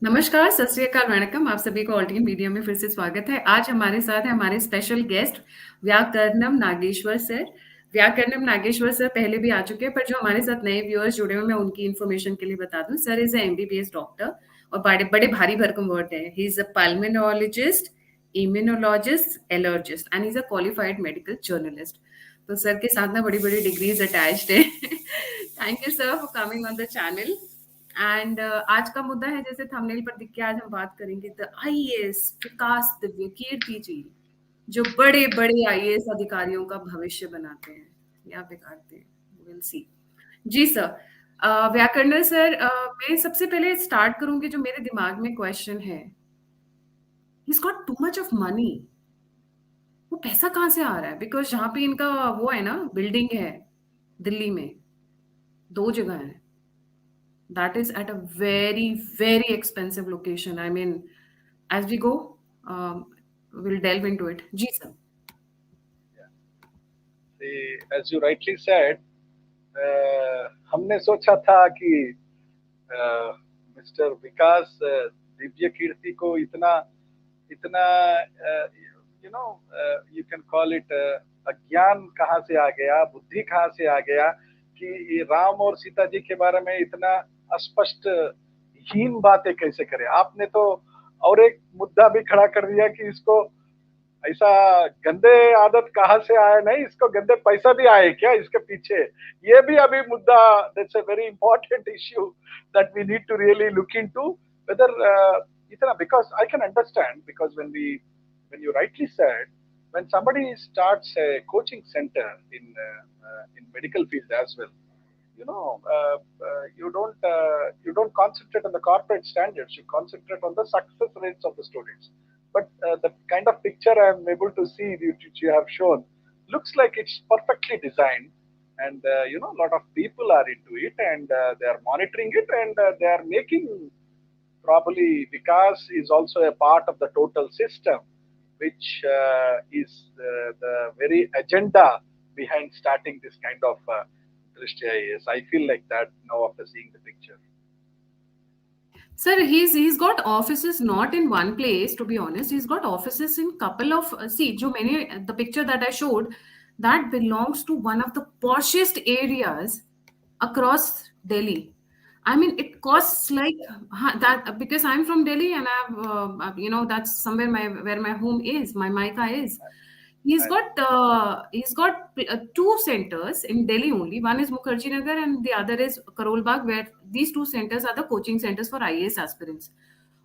नमस्कार, सत श्री अकाल, वणक्कम। आप सभी को ऑल्टीन मीडिया में फिर से स्वागत है। आज हमारे साथ है हमारे special guest Vyakaranam Nageshwar sir. Vyakaranam Nageshwar sir पहले भी आ चुके हैं, पर जो हमारे साथ नए व्यूअर्स जुड़े हुए हैं, मैं उनकी इन्फॉर्मेशन के लिए बता दूं। सर इज एमबीबीएस डॉक्टर और बड़े बड़े भारी भरकम वर्ड है। He is a pulmonologist, immunologist, allergist and is a qualified medical journalist. तो सर के साथ ना बड़ी बड़ी डिग्रीज अटैच्ड है। Thank you sir for coming on the channel. And आज का मुद्दा है, जैसे थंबनेल पर दिख के आज हम बात करेंगे द आईएएस विकास दिव्य कीर्ति जी, जो बड़े बड़े आईएएस अधिकारियों का भविष्य बनाते हैं या बिगाड़ते हैं, विल सी। जी सर। व्याकरण सर, मैं सबसे पहले स्टार्ट करूंगी। जो मेरे दिमाग में क्वेश्चन है, he got too much of money. वो पैसा कहाँ से आ रहा है? बिकॉज जहाँ पे इनका वो है ना, बिल्डिंग है दिल्ली में, दो जगह है, that is at a very very expensive location. I mean, as we go, we'll delve into it. Ji sir. As you rightly said, हमने सोचा था कि मिस्टर विकास दिव्य कीर्ति को इतना इतना you know you can call it अज्ञान कहाँ से आ गया, बुद्धि कहाँ से आ गया कि ये राम और सीता जी के बारे में इतना अस्पष्ट हीन बातें कैसे करें। आपने तो और एक मुद्दा भी खड़ा कर दिया कि इसको ऐसा गंदे आदत कहाँ से आया, नहीं इसको गंदे पैसा भी आए क्या इसके पीछे, ये भी अभी मुद्दा। That's a very important issue that we need to really look into whether इतना, because I can understand, because when you rightly said, when somebody starts a coaching center in medical field as well, you don't concentrate on the corporate standards, you concentrate on the success rates of the students. But the kind of picture I am able to see which you have shown looks like it's perfectly designed, and a lot of people are into it, and they are monitoring it, and they are making, probably Vikas is also a part of the total system, which is the very agenda behind starting this kind of Drishti IAS. I feel like that now after seeing the picture. Sir, he's got offices not in one place. To be honest, he's got offices in couple of see. जो मैंने the picture that I showed, that belongs to one of the poshest areas across Delhi. I mean, it costs like that because I'm from Delhi and that's somewhere where my home is, my Maika is. He's got two centers in Delhi only. One is Mukherjee Nagar and the other is Karol Bagh, where these two centers are the coaching centers for IAS aspirants.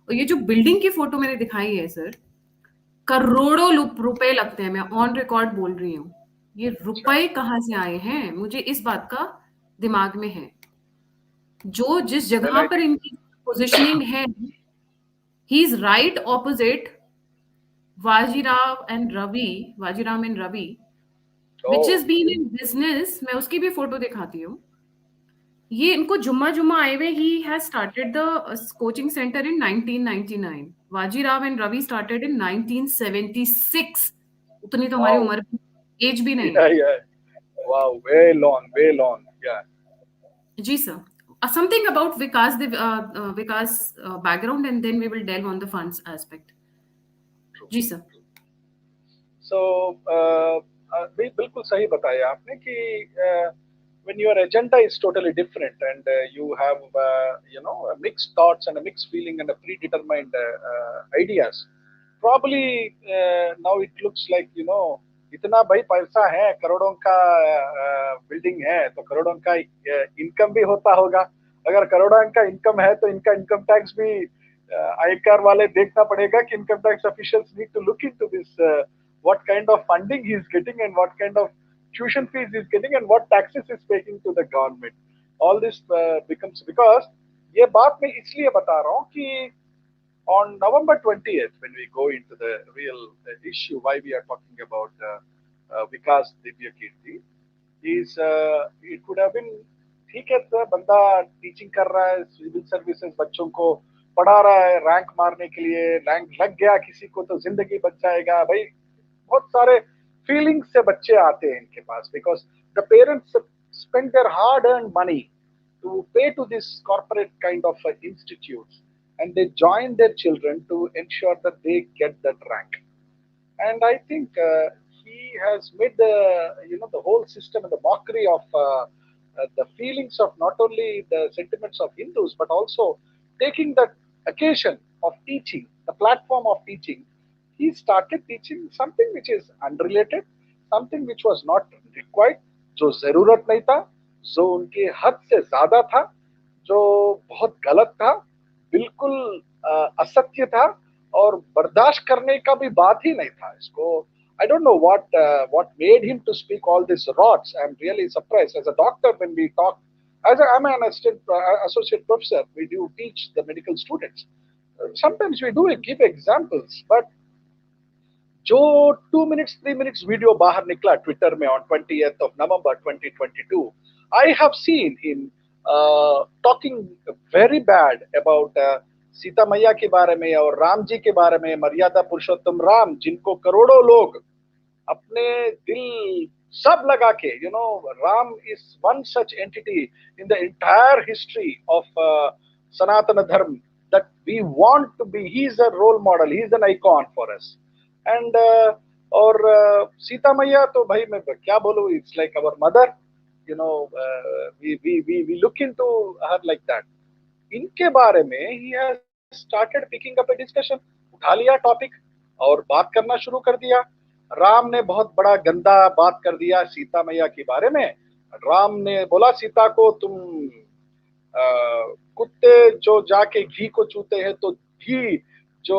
और ये जो building की photo मैंने दिखाई है sir, करोड़ों रुपए लगते हैं। मैं ऑन रिकॉर्ड बोल रही हूँ। ये रुपए कहाँ से आए हैं, मुझे इस बात का दिमाग में है। जो जिस जगह पर इनकी पोजीशनिंग है, he is right opposite Vajirao and Ravi, which has been in business. मैं उसकी भी फोटो दिखाती हूँ। ये इनको जुम्मा जुम्मा आए हुए, he has started the coaching center in 1999. Vajirao and Ravi started in 1976. उतनी तो हमारी उम्र, एज भी नहीं है। Wow, way long, yeah. जी sir, something about Vikas background, and then we will delve on the funds aspect. जी सर। So बिल्कुल सही बताया आपने कि when your agenda is totally different, and you have mixed thoughts and a mixed feeling and a predetermined ideas, probably now it looks like इतना भाई पैसा है, करोड़ों का बिल्डिंग है, तो करोड़ों का इनकम भी होता होगा। अगर करोड़ों का इनकम है तो इनका इनकम टैक्स भी आयकर वाले देखना पड़ेगा कि income tax officials need to look into this, what kind of funding he is getting and what kind of tuition fees he is getting and what taxes he is paying to the government. All this becomes, because ये बात मैं इसलिए बता रहा हूँ कि on November 20th, when we go into the real issue, why we are talking about Vikas Divyakirti, is it could have been, ठीक है तो बंदा टीचिंग कर रहा है, सिविल सर्विसेज बच्चों को पढ़ा रहा है, रैंक मारने के लिए, रैंक लग गया किसी को तो जिंदगी बच जाएगा भाई। बहुत सारे फीलिंग्स से बच्चे आते हैं इनके पास, because the parents spend their hard earn money to pay to this corporate kind of institutes, and they join their children to ensure that they get that rank. And I think he has made the whole system and the mockery of the feelings of not only the sentiments of Hindus but also taking that occasion of teaching, the platform of teaching. He started teaching something which is unrelated, something which was not required, जो जरूरत नहीं था, जो उनके हद से ज्यादा था, जो बहुत गलत था, बिल्कुल असत्य था और बर्दाश्त करने का भी बात ही नहीं था इसको. I don't know what made him to speak all these rots. I'm really surprised. As a doctor, when we talk, I'm an associate professor. We do teach the medical students. Sometimes we do give examples, but जो 2 minutes 3 minutes video बाहर निकला Twitter में on 20th of November 2022, I have seen him talking very bad about Sita मैया के बारे में और राम जी के बारे में, मर्यादा पुरुषोत्तम राम, जिनको करोड़ों लोग अपने दिल सब लगा के, Ram is one such entity in the entire history of Sanatana Dharma that we want to be. He is a role model. He is an icon for us. And और सीता मैया तो भाई मैं क्या बोलूं, it's like our mother. We look into her like that. इनके बारे में he has started picking up a discussion. उठा लिया टॉपिक और बात करना शुरू कर दिया. राम ने बहुत बड़ा गंदा बात कर दिया सीता मैया के बारे में. राम ने बोला सीता को, तुम कुत्ते जो जाके घी को चूते हैं तो घी जो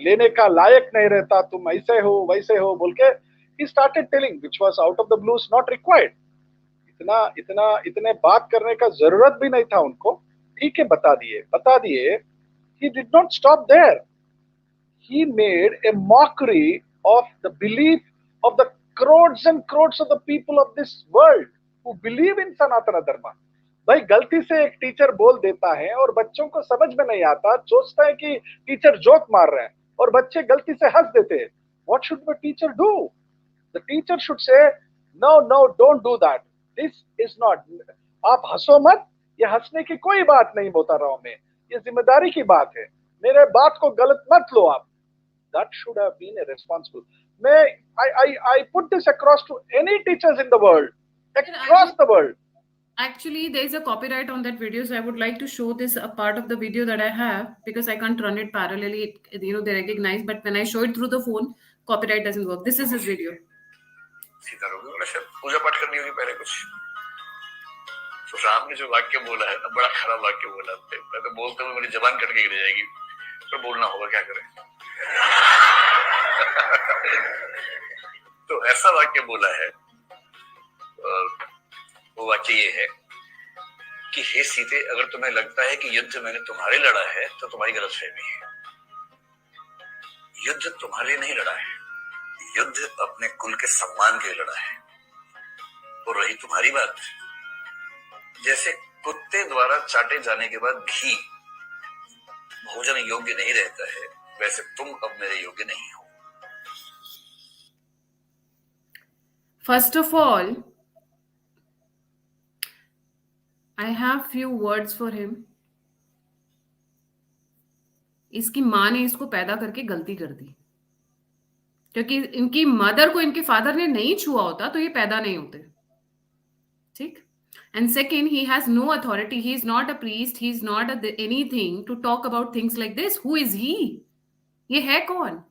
लेने का लायक नहीं रहता, तुम ऐसे हो वैसे हो बोल के he started telling, which was out of the blues, not required. इतने बात करने का जरूरत भी नहीं था उनको. ठीक है, बता दिए. He did not stop there. He made a mockery of the belief of the crores and crores of the people of this world who believe in Sanatana Dharma. भाई गलती से एक टीचर बोल देता है और बच्चों को समझ में नहीं आता, सोचता है कि टीचर जोक मार रहे हैं और बच्चे गलती से हंस देते हैं. What should the teacher do? The teacher should say, no, don't do that. This is not. आप हंसो मत, ये हंसने की कोई बात नहीं बता रहा हूं मैं, ये जिम्मेदारी की बात है, मेरे बात को गलत मत लो आप. That should have been a responsible. I put this across to any teachers in the world, across the world. Actually, there is a copyright on that video, so I would like to show this a part of the video that I have, because I can't run it parallelly. They recognize, but when I show it through the phone, copyright doesn't work. This is his video. Sita पूजा पाठ करनी होगी पहले कुछ. तो राम ने जो वाक्य बोला है ना, बड़ा खराब वाक्य बोला. मैं तो बोलता हूँ मेरी जबान कट के गिर जाएगी, तो बोलना होगा, क्या करें. तो ऐसा वाक्य बोला है, वो वाक्य ये है कि हे सीते, अगर तुम्हें लगता है कि युद्ध मैंने तुम्हारे लड़ा है तो तुम्हारी गलतफहमी है. युद्ध तुम्हारे लिए नहीं लड़ा है, युद्ध अपने कुल के सम्मान के लिए लड़ा है. और रही तुम्हारी बात, जैसे कुत्ते द्वारा चाटे जाने के बाद घी भोजन योग्य नहीं रहता है, वैसे तुम अब मेरे योग्य नहीं हो. First of all, I have few words for him. इसकी माँ ने इसको पैदा करके गलती कर दी, क्योंकि इनकी मदर को इनके फादर ने नहीं छुआ होता तो ये पैदा नहीं होते. ठीक. And second, he has no authority. He is not a priest. He is not anything to talk about things like this. Who is he? ये है कौन?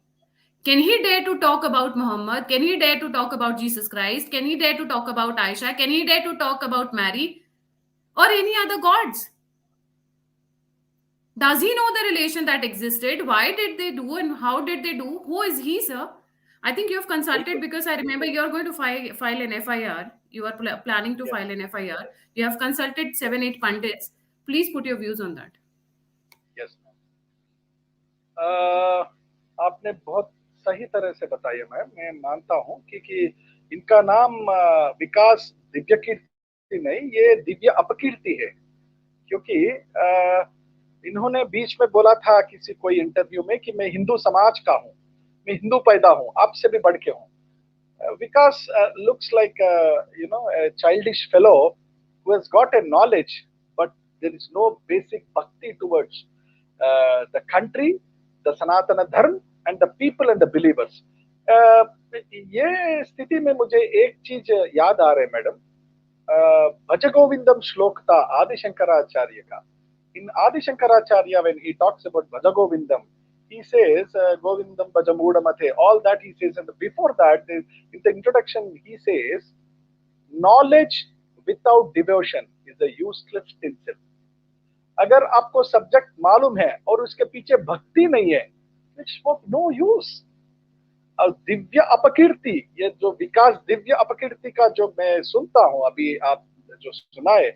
Can he dare to talk about Muhammad? Can he dare to talk about Jesus Christ? Can he dare to talk about Aisha? Can he dare to talk about Mary or any other gods? Does he know the relation that existed? Why did they do and how did they do? Who is he, sir? I think you have consulted, because I remember you are going to file an FIR. You are planning to file an FIR. You have consulted 7-8 pundits. Please put your views on that. Yes. आपने बहुत सही तरह से बताया ma'am. मैं मानता हूँ कि इनका नाम विकास दिव्यकीर्ति नहीं, ये दिव्य अपकीर्ति है, क्योंकि इन्होंने बीच में बोला था किसी कोई इंटरव्यू में कि मैं हिंदू समाज का हूँ, मैं हिंदू पैदा हूँ, आपसे भी बढ़ के हूँ. Vikas looks like a childish fellow who has got a knowledge, but there is no basic bhakti towards. the country, the Sanatana Dharma, and the people and the believers. ये स्थिति में मुझे एक चीज याद आ रहा है मैडम, भज गोविंदम श्लोक था आदि शंकराचार्य का. In Adi Shankaracharya, when he talks about Bhaja Govindam, he says Govindam Bhaja Mudamate, all that he says, and before that, in the introduction, he says, knowledge without devotion is a useless tinsel. अगर आपको subject मालूम है और उसके पीछे भक्ति नहीं है, it's of no use. और दिव्य अपकीर्ति, ये जो विकास दिव्य अपकीर्ति का जो मैं सुनता हूं अभी आप जो सुनाए,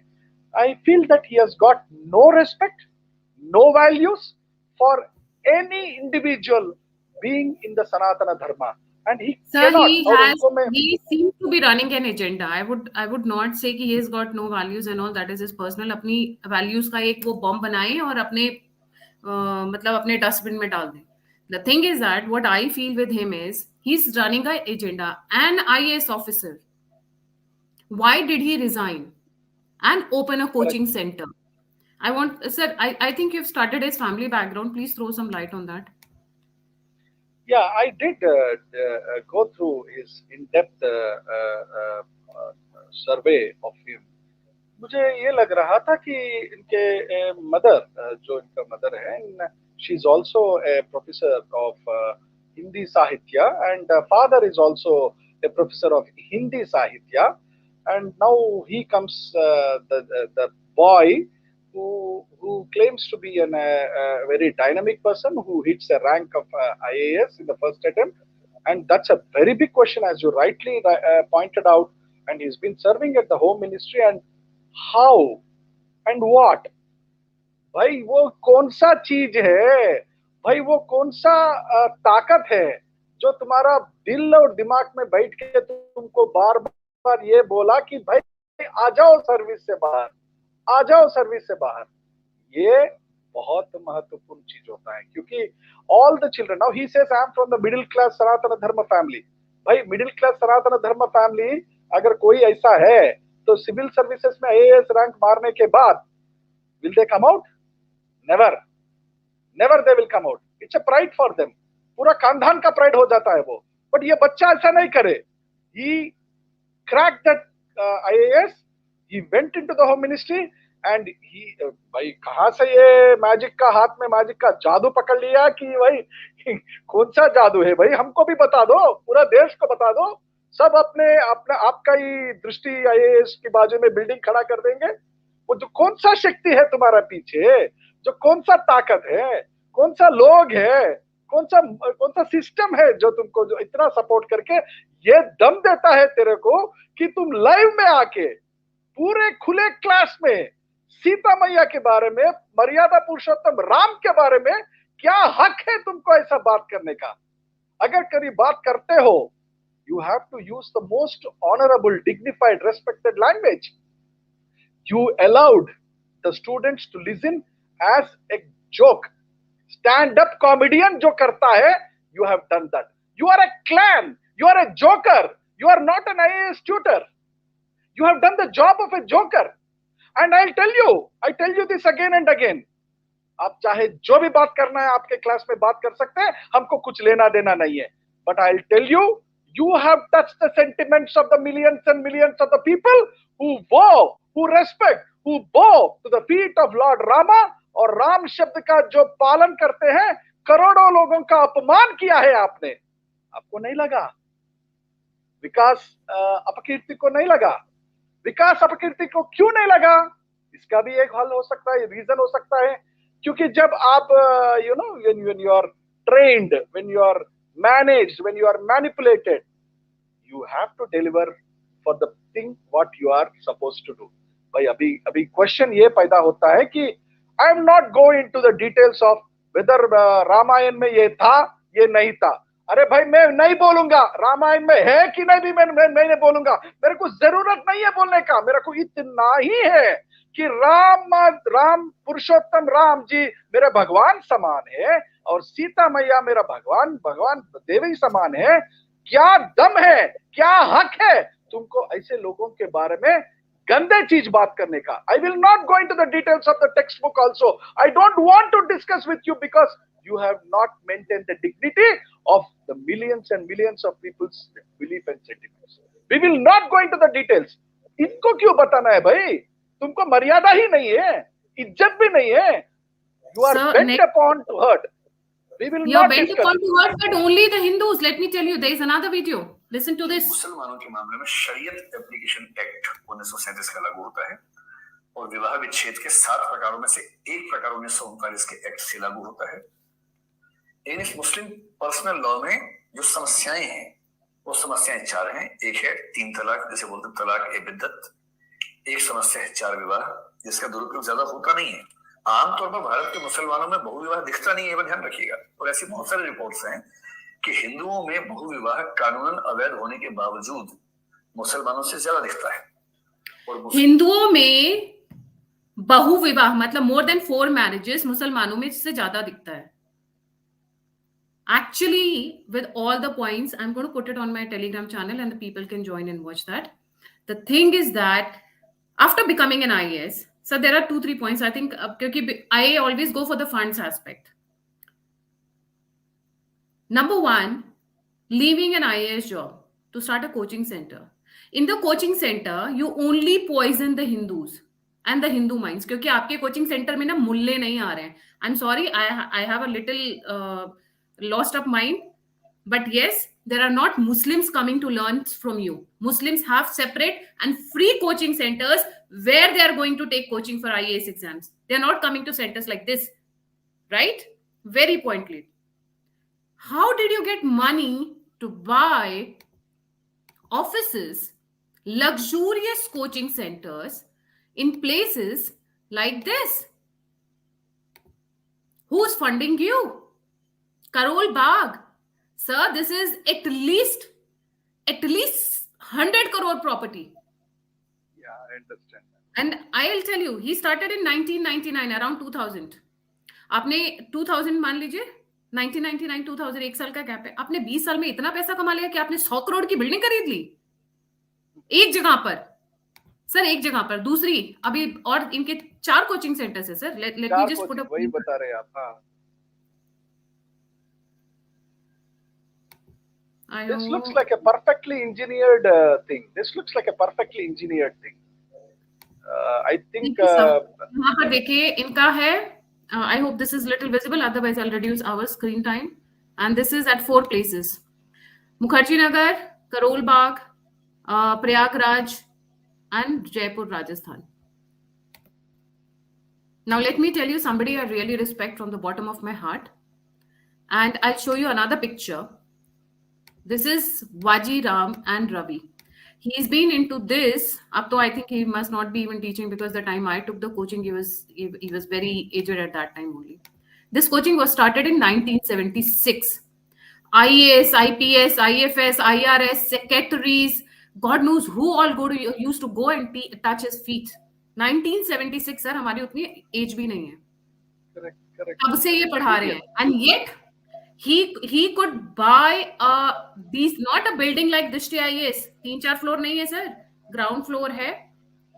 I feel that he has got no respect, no values for any individual being in the Sanatana Dharma, and he Sir, cannot. He seems to be running an agenda. I would not say कि he has got no values and all. That is his personal. अपनी values का एक वो bomb बनाए और अपने मतलब अपने dustbin में डाल दें. The thing is that what I feel with him is he's running an agenda. An IAS officer. Why did he resign and open a coaching center? I want, sir, I think you've started his family background. Please throw some light on that. Yeah, I did go through his in-depth survey of him. मुझे ये लग रहा था कि इनके mother, जो इनका mother है, she is also a professor of Hindi Sahitya, and father is also a professor of Hindi Sahitya, and now he comes the boy who claims to be a very dynamic person who hits a rank of IAS in the first attempt, and that's a very big question, as you rightly pointed out. And he's been serving at the Home Ministry, and how and what? भाई वो कौन सा चीज है, भाई वो कौन सा ताकत है जो तुम्हारा दिल और दिमाग में बैठ के तुमको बार बार ये बोला कि भाई आ जाओ सर्विस से बाहर, आ जाओ सर्विस से बाहर. ये बहुत महत्वपूर्ण चीज होता है, क्योंकि all the children, now he says I am from the middle class Sanatan Dharma family. भाई middle class Sanatan Dharma family अगर कोई ऐसा है तो सिविल सर्विसेज में आईएएस रैंक मारने के बाद will they come out? Never, never they will come out. It's a pride for them, पूरा खानदान का प्राइड हो जाता है वो. बट ये बच्चा ऐसा नहीं करे. He cracked that IAS, he went into the home ministry, and he भाई कहां से ये मैजिक का, हाथ में मैजिक का जादू पकड़ लिया कि भाई कौन सा जादू है भाई, हमको भी बता दो, पूरा देश को बता दो. सब अपने अपना आपका ही दृष्टि IAS की बाजू में बिल्डिंग खड़ा कर देंगे. वो जो कौन सा शक्ति है तुम्हारा पीछे, जो कौन सा ताकत है, कौन सा लोग है, कौन सा सिस्टम है जो तुमको जो इतना सपोर्ट करके ये दम देता है तेरे को कि तुम लाइव में आके पूरे खुले क्लास में सीता मैया के बारे में, मर्यादा पुरुषोत्तम राम के बारे में क्या हक है तुमको ऐसा बात करने का? अगर कभी बात करते हो, you have to use the most honorable, dignified, respected language. You allowed the students to listen as a joke. Stand-up comedian जो करता है, you have done that. You are a clown. You are a joker. You are not an IAS tutor. You have done the job of a joker. And I tell you this again and again. आप चाहे जो भी बात करना है आपके class में बात कर सकते हैं, हमको कुछ लेना देना नहीं है. But I'll tell you, you have touched the sentiments of the millions and millions of the people who bow, who respect, who bow to the feet of Lord Rama, और राम शब्द का जो पालन करते हैं. करोड़ों लोगों का अपमान किया है आपने. आपको नहीं लगा? विकास अपकीर्ति को नहीं लगा? विकास अपकीर्ति को क्यों नहीं लगा? इसका भी एक हल हो सकता है, रीजन हो सकता है, क्योंकि जब आप when you are trained, when you are managed, when you are manipulated, you have to deliver for the thing what you are supposed to do. भाई अभी क्वेश्चन ये पैदा होता है कि I am not going into the details of whether Ramayan में ये था ये नहीं था. अरे भाई मैं नहीं बोलूंगा रामायण में है कि नहीं भी, मैं नहीं बोलूंगा. मेरे को जरूरत नहीं है बोलने का. मेरे को इतना ही है कि राम पुरुषोत्तम राम जी मेरे भगवान समान है और सीता मैया मेरा भगवान देवी समान है. क्या दम है, क्या हक है तुमको ऐसे लोगों के बारे में गंदे चीज बात करने का. I will not go into the details of the textbook also. I don't want to discuss with you because you have not maintained the dignity of the millions and millions of people's belief and sentiments. We will not go into the details. इनको क्यों बताना है भाई? तुमको मर्यादा ही नहीं है, इज्जत भी नहीं है. You are Sir, bent upon to hurt. We will you're not bent discuss. upon to hurt, but only the Hindus. Let me tell you, there is another video. Listen to this. मुसलमानों के मामले में शरीयत application act 1937 का लागू होता है और विवाह विच्छेद के 7 प्रकारों में से एक प्रकार 1939 के एक्ट से लागू होता है. इन इस मुस्लिम पर्सनल लॉ में जो समस्याएं हैं वो समस्याएं 4 हैं. एक है 3 तलाक, जैसे बोलते हैं तलाक ए बिद्दत. एक समस्या है 4 विवाह, जिसका दुरुपयोग ज्यादा होता नहीं है. आमतौर पर भारत के मुसलमानों में बहुविवाह दिखता नहीं है, ये ध्यान रखिएगा. और ऐसी बहुत सारी रिपोर्ट्स हैं कि हिंदुओं में बहुविवाह कानूनन अवैध होने के बावजूद मुसलमानों से ज्यादा दिखता है. और हिंदुओं में बहुविवाह मतलब मोर देन 4 मैरिजेस मुसलमानों में से ज्यादा दिखता है. Actually, with all the points, I'm going to put it on my Telegram channel and the people can join and watch that. The thing is that after becoming an IAS, so there are 2-3 points. I think I always go for the funds aspect. Number 1, leaving an IAS job to start a coaching center. In the coaching center, you only poison the Hindus and the Hindu minds. क्योंकि आपके coaching center में ना मुल्ले नहीं आ रहे हैं. I'm sorry, I have a little lost up mind, but yes, there are not Muslims coming to learn from you. Muslims have separate and free coaching centers where they are going to take coaching for IAS exams. They are not coming to centers like this, right? Very pointedly. How did you get money to buy offices, luxurious coaching centers in places like this? Who's funding you? Karol Bagh. Sir, this is at least 100 crore property. Yeah, I understand. And I'll tell you, he started in 1999, around 2000. आपने 2000 मान लीजिए, 1999, 2000 एक साल का gap है. आपने 20 साल में इतना पैसा कमा लिया कि आपने 100 करोड़ की बिल्डिंग खरीद ली एक जगह पर. सर एक जगह पर. दूसरी अभी और इनके 4 कोचिंग सेंटर्स है sir. Let me just put up. वही बता रहे हैं आप. हाँ. This looks like a perfectly engineered thing. This looks like a perfectly engineered thing. I think. यहाँ पर देखिए इनका है. I hope this is little visible. Otherwise, I'll reduce our screen time. And this is at 4 places: Mukherjee Nagar, Karol Bagh, Prayagraj, and Jaipur, Rajasthan. Now, let me tell you somebody I really respect from the bottom of my heart. And I'll show you another picture. This is Vaji Ram and Ravi. He's been into this up to, I think he must not be even teaching, because the time I took the coaching, he was very aged at that time only. This coaching was started in 1976. IAS, IPS, IFS, IRS, secretaries, God knows who all used to go and touch his feet. 1976 sir, हमारी उतनी age भी नहीं है. Correct. तब से ये पढ़ा रहे हैं. And yet he could buy not a building like Drishti IAS. 3-4 floor नहीं है सर, ग्राउंड फ्लोर है.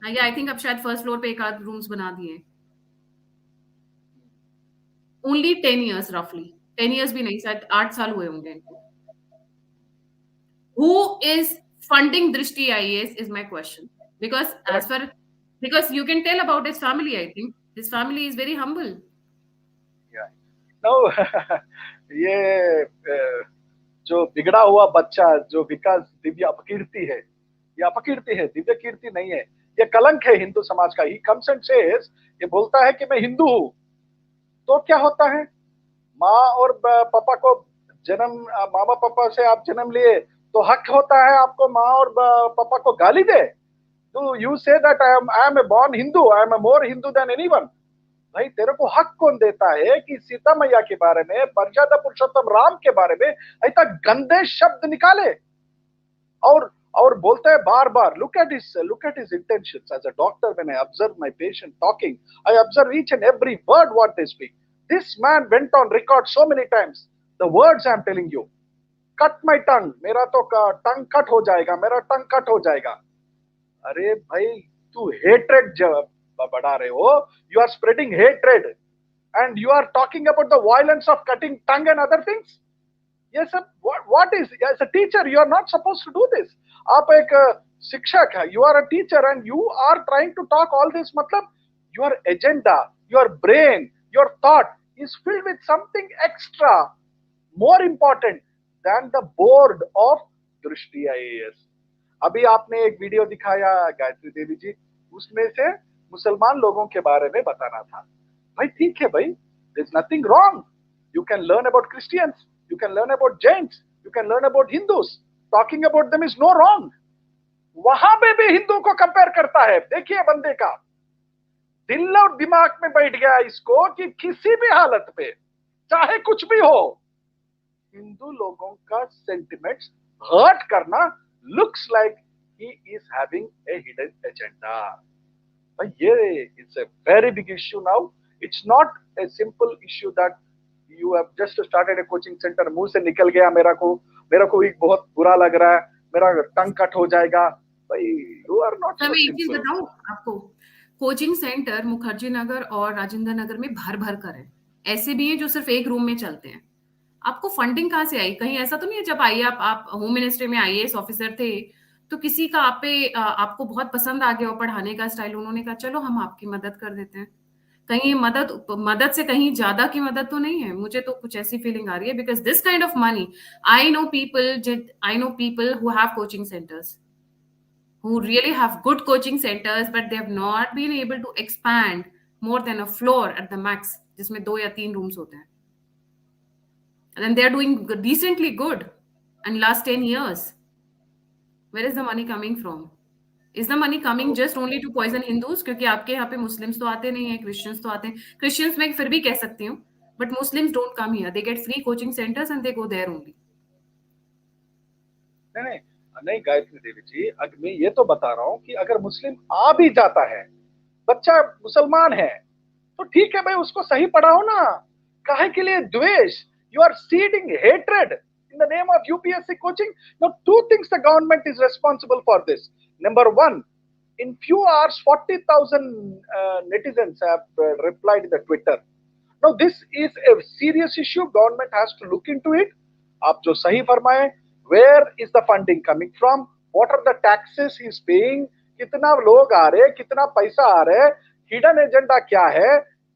आई थिंक अब शायद फर्स्ट फ्लोर पे एक आध रूम्स बना दिए. Only 10 years roughly. 10 years भी नहीं, शायद 8 साल हुए होंगे इनको. Who is funding Drishti IAS is my question. Because you can tell about his family. I think his family is very humble. Yeah. No. ये जो बिगड़ा हुआ बच्चा जो विकास दिव्याकीर्ति है, ये अपकीर्ति है, दिव्यकीर्ति नहीं है. ये कलंक है हिंदू समाज का. He comes and says, ये बोलता है कि मैं हिंदू हूं. तो क्या होता है? माँ और पापा को मामा पापा से आप जन्म लिए तो हक होता है आपको माँ और पापा को गाली दे. तो you say that I am a born Hindu, I am a more Hindu than anyone. भाई तेरे को हक कौन देता है कि सीता मैया के बारे में, मर्यादा पुरुषोत्तम राम के बारे में ऐसा गंदे शब्द निकाले और बोलते हैं बार बार. Look at his intentions. As a doctor, when I observe my patient talking, I observe each and every word what they speak. This man went on record so many times. The words I am telling you. Cut my tongue. मेरा तो tongue cut हो जाएगा, मेरा tongue cut हो जाएगा. अरे भाई to hatred बढ़ा रहे हो. You are spreading hatred and you are talking about the violence of cutting tongue and other things. Yes, sir. What is, as a teacher, you are not supposed to do this. आप एक शिक्षक है, you are a teacher and you are trying to talk all this. मतलब your agenda, your brain, your thought is filled with something extra, more important than the board of Drishti IAS. अभी आपने एक video दिखाया गायत्री देवी जी, उसमें से मुसलमान लोगों के बारे में बताना था. भाई ठीक है भाई, there's nothing wrong. You can learn about Christians, you can learn about Jains, you can learn about Hindus. Talking about them is no wrong. वहां पे भी हिंदू को कंपेयर करता है. देखिए बंदे का दिल और दिमाग में बैठ गया इसको कि किसी भी हालत पे चाहे कुछ भी हो, हिंदू लोगों का सेंटिमेंट्स हर्ट करना looks like he is having a hidden agenda. But yeah, it's a very big issue now. It's not a simple issue that you have just started a coaching center, मुंह से निकल गया मेरा को एक बहुत बुरा लग रहा है, मेरा टंग कट हो जाएगा. भाई you are not so मैं एक चीज simple. बताऊं आपको, कोचिंग सेंटर मुखर्जी नगर और राजेंद्र नगर में भर भर कर है. ऐसे भी हैं जो सिर्फ एक रूम में चलते हैं. आपको फंडिंग कहाँ से आई? कहीं ऐसा तो नहीं है जब आइए आप होम मिनिस्ट्री में आईएएस ऑफिसर थे तो किसी का आपको बहुत पसंद आ गया हो पढ़ाने का स्टाइल, उन्होंने कहा चलो हम आपकी मदद कर देते हैं. कहीं मदद से कहीं ज्यादा की मदद तो नहीं है. मुझे तो कुछ ऐसी फीलिंग आ रही है because this kind of money, I know people who have coaching centres, who really have good coaching centers, but they have not been able to expand more than a floor at the max, जिसमें 2 या 3 rooms होते हैं. And then they are doing decently good in last 10 years. Where is the money coming from? Is the money coming just only to poison Hindus? क्योंकि आपके यहाँ पे Muslims तो आते नहीं हैं, क्रिश्चियंस तो आते हैं. क्रिश्चियंस मैं फिर भी कह सकती हूँ, but Muslims don't come here. They get free coaching centers and they go there only. नहीं नहीं गायत्री देवी जी, अगर मैं ये तो बता रहा हूँ कि अगर मुस्लिम आ भी जाता है, बच्चा मुसलमान है, तो ठीक है भाई, उसको सही पढ़ाओ ना. काहे के लिए द्वेष? You are seeding hatred in the name of UPSC coaching. Now, 2 things the government is responsible for this. Number 1, in few hours, 40,000 netizens have replied in the Twitter. Now, this is a serious issue. Government has to look into it. आप जो सही फरमाए, where is the funding coming from? What are the taxes he is paying? कितना लोग आ रहे, कितना पैसा आ रहे, hidden agenda क्या है?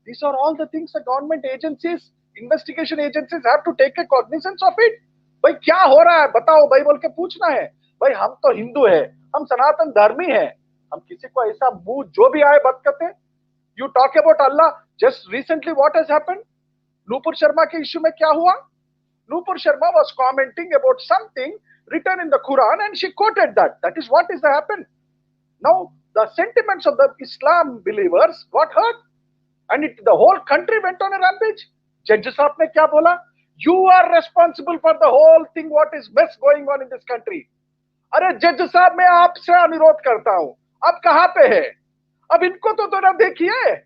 These are all the things the government agencies, investigation agencies have to take a cognizance of it. भाई क्या हो रहा है बताओ भाई, बोल के पूछना है. भाई हम तो हिंदू है, हम सनातन धर्मी है, हम किसी को ऐसा मुंह जो भी आए बात करते हैं. You talk about Allah. Just recently what has happened? Nupur Sharma के इश्यू में क्या हुआ? Nupur Sharma was commenting about something written in the Quran and she quoted that. That is what is happened. Now, the sentiments of the Islam believers got hurt and the whole country went on a rampage. Judge Sahab ne kya bola? You are responsible for the whole thing, what is mess going on in this country. अरे जज साहब, मैं आपसे अनुरोध करता हूं, आप कहां पे है? अब इनको तो ना देखिए,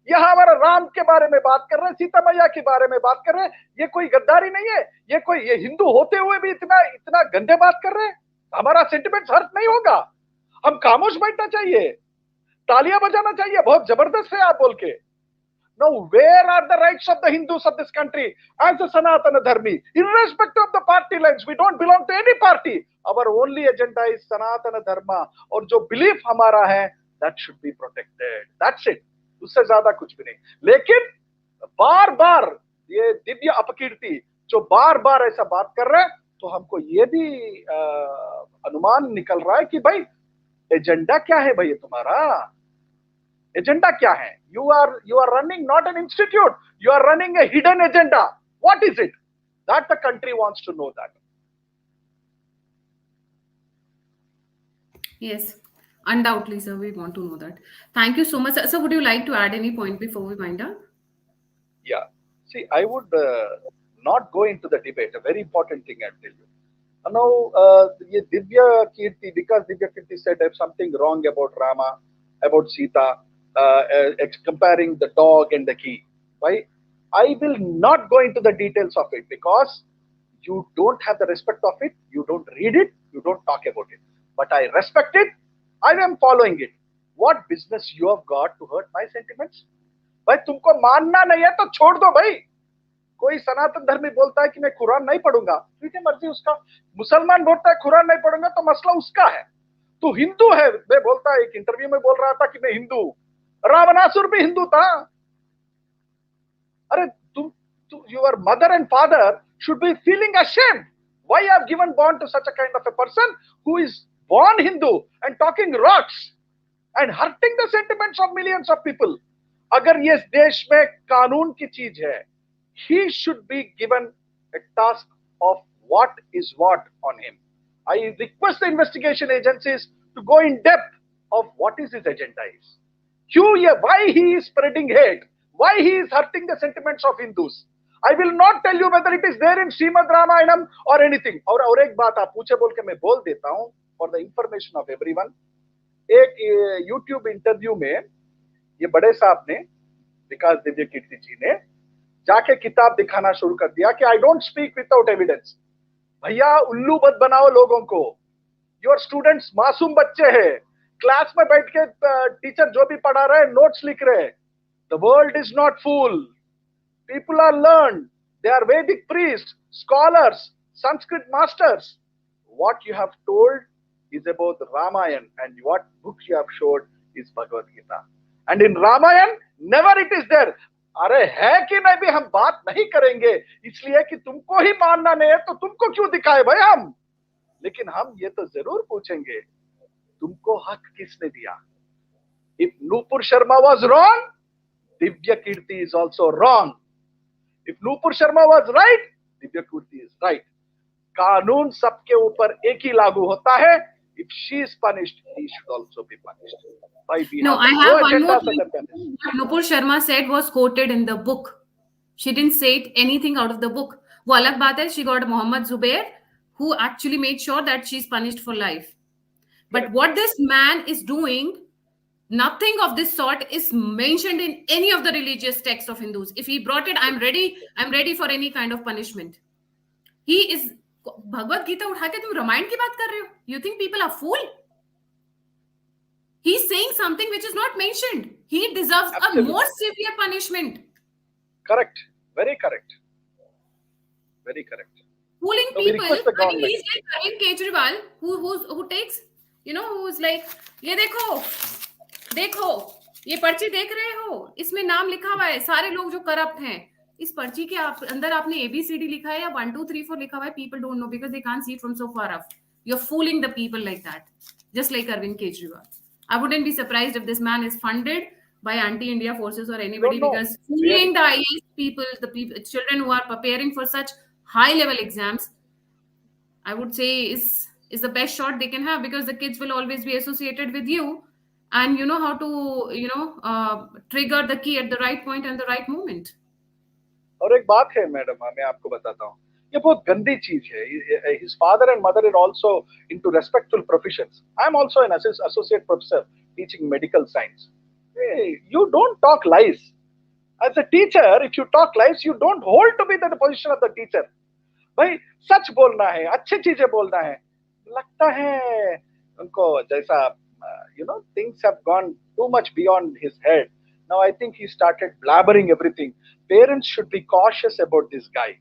यहाँ हमारा राम के बारे में बात कर रहे हैं, सीता मैया के बारे में बात कर रहे हैं. ये कोई गद्दारी नहीं है, ये हिंदू होते हुए भी इतना गंदे बात कर रहे हैं. हमारा सेंटिमेंट हर्ट नहीं होगा? हम खामोश बैठना चाहिए, तालियां बजाना चाहिए, बहुत जबरदस्त है आप बोल के. Now, where are the rights of the Hindus of this country as a Sanatana Dharmi? Irrespective of the party lines, we don't belong to any party. Our only agenda is Sanatana Dharma. और जो belief हमारा है, that should be protected. That's it. उससे ज्यादा कुछ भी नहीं. लेकिन बार बार ये दिव्य अपकीर्ति जो बार बार ऐसा बात कर रहे हैं, तो हमको ये भी अनुमान निकल रहा है कि भाई एजेंडा क्या है? भाई तुम्हारा एजेंडा क्या है? You are running not an institute, you are running a hidden agenda. What is it? That the country wants to know that. Yes, undoubtedly, sir, we want to know that. Thank you so much. Sir, would you like to add any point before we wind up? Yeah. See, I would not go into the debate. A very important thing I'll tell you. Now, Divyakirti, because Divyakirti said something wrong about Rama, about Sita, comparing the dog and the key. Right? I will not go into the details of it because you don't have the respect of it, you don't read it, you don't talk about it. But I respect it, I am following it. What business you have got to hurt my sentiments? भाई तुमको मानना नहीं है तो छोड़ दो भाई. कोई सनातन धर्मी बोलता है कि मैं कुरान नहीं पढ़ूंगा, ठीक है, मर्जी उसका. मुसलमान बोलता है कुरान नहीं पढ़ूंगा, तो मसला उसका है. तू हिंदू है, मैं बोलता है, एक इंटरव्यू में बोल रहा था कि मैं हिंदू. रावणासुर भी हिंदू था. अरे तुम, your mother and father should be feeling ashamed. Why I have given born to such a kind of a person who is born Hindu and talking rocks and hurting the sentiments of millions of people. अगर ये देश में कानून की चीज है, he should be given a task of what is what on him. I request the investigation agencies to go in depth of what is his agenda is. Why he is spreading hate, why he is hurting the sentiments of Hindus. I will not tell you whether it is there in Srimad Ramayanam or anything. और एक बात आप पूछे बोल के मैं बोल देता हूं for the information of everyone. एक YouTube इंटरव्यू में ये बड़े साहब ने, विकास दिव्य कीर्ति जी ने, जाके किताब दिखाना शुरू कर दिया कि I don't speak without evidence. भैया उल्लू मत बनाओ लोगों को. योर स्टूडेंट्स मासूम बच्चे हैं, क्लास में बैठ के टीचर जो भी पढ़ा रहे हैं नोट्स लिख रहे हैं. The world is not fool. People are learned. They are Vedic priests, scholars, Sanskrit masters. What you have told is about Ramayana, and what book you have showed is Bhagavad Gita. And in Ramayana, never it is there. अरे है कि नहीं भी हम बात नहीं करेंगे, इसलिए कि तुमको ही मानना नहीं है तो तुमको क्यों दिखाए भाई हम. लेकिन हम ये तो जरूर पूछेंगे, तुमको हक किसने दिया? If Nupur Sharma was wrong, Divyakirti is also wrong. If Nupur Sharma was right, Divyakirti is right. कानून सबके ऊपर एक ही लागू होता है. If she is punished, he should also be punished. No, I have one more thing. What Nupur Sharma said was quoted in the book. She didn't say anything out of the book. वो अलग बात है. She got Mohammed Zubair, who actually made sure that she's punished for life. But what this man is doing, nothing of this sort is mentioned in any of the religious texts of Hindus. If he brought it, I'm ready for any kind of punishment. He is Bhagavad Gita उठा के तुम रामायण की बात कर रहे हो. You think people are fool? He's saying something which is not mentioned. He deserves a more severe punishment. Correct. Very correct. Very correct. Fooling people. I mean, he's like Arvind Kejriwal, who takes, who's like, ये देखो, ये पर्ची देख रहे हो, इसमें नाम लिखा हुआ है, सारे लोग जो करप्ट हैं. इस पर्ची के अंदर आपने ABCD लिखा है या 1 2 3 4 लिखा हुआ है. People don't know because they can't see it from so far off. You're fooling the people like that, just like Arvind Kejriwal. I wouldn't be surprised if this man is funded by anti-India forces or anybody, because fooling the IAS people, the children who are preparing for such high-level exams, I would say is the best shot they can have, because the kids will always be associated with you, and you know how to trigger the key at the right point and the right moment. और एक बात है madam, मैं आपको बताता हूँ, ये बहुत गंदी चीज है. His father and mother are also into respectful professions. I am also an associate professor teaching medical science. Hey, you don't talk lies. As a teacher, if you talk lies, you don't hold to be the position of the teacher. भाई सच बोलना है, अच्छी चीजें बोलना है. लगता है उनको जैसा things have gone too much beyond his head. Now I think he started blabbering everything. Parents should be cautious about this guy.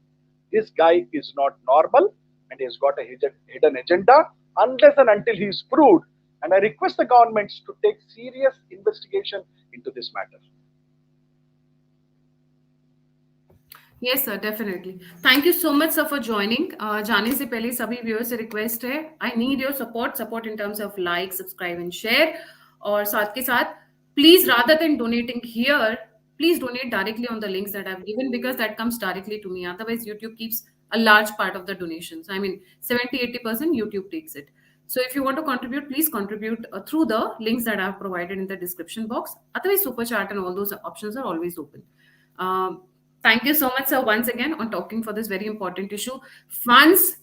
This guy is not normal, and he has got a hidden agenda unless and until he is proved. And I request the governments to take serious investigation into this matter. Yes, sir, definitely. Thank you so much, sir, for joining. जाने से पहले सभी viewers से request है, I need your support in terms of like, subscribe and share. और साथ के साथ, please, rather than donating here, please donate directly on the links that I've given, because that comes directly to me. Otherwise, YouTube keeps a large part of the donations. I mean, 70-80% YouTube takes it. So if you want to contribute, please contribute through the links that I've provided in the description box. Otherwise, Super Chat and all those options are always open. Thank you so much, sir, once again on talking for this very important issue. Funds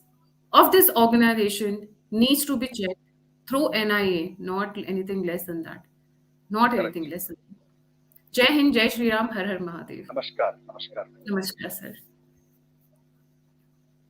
of this organization needs to be checked through NIA, not anything less than that. Not anything less than that. Jai Hind, Jai Shri Ram, Har Har Mahadev. Namaskar. Namaskar. Namaskar, sir.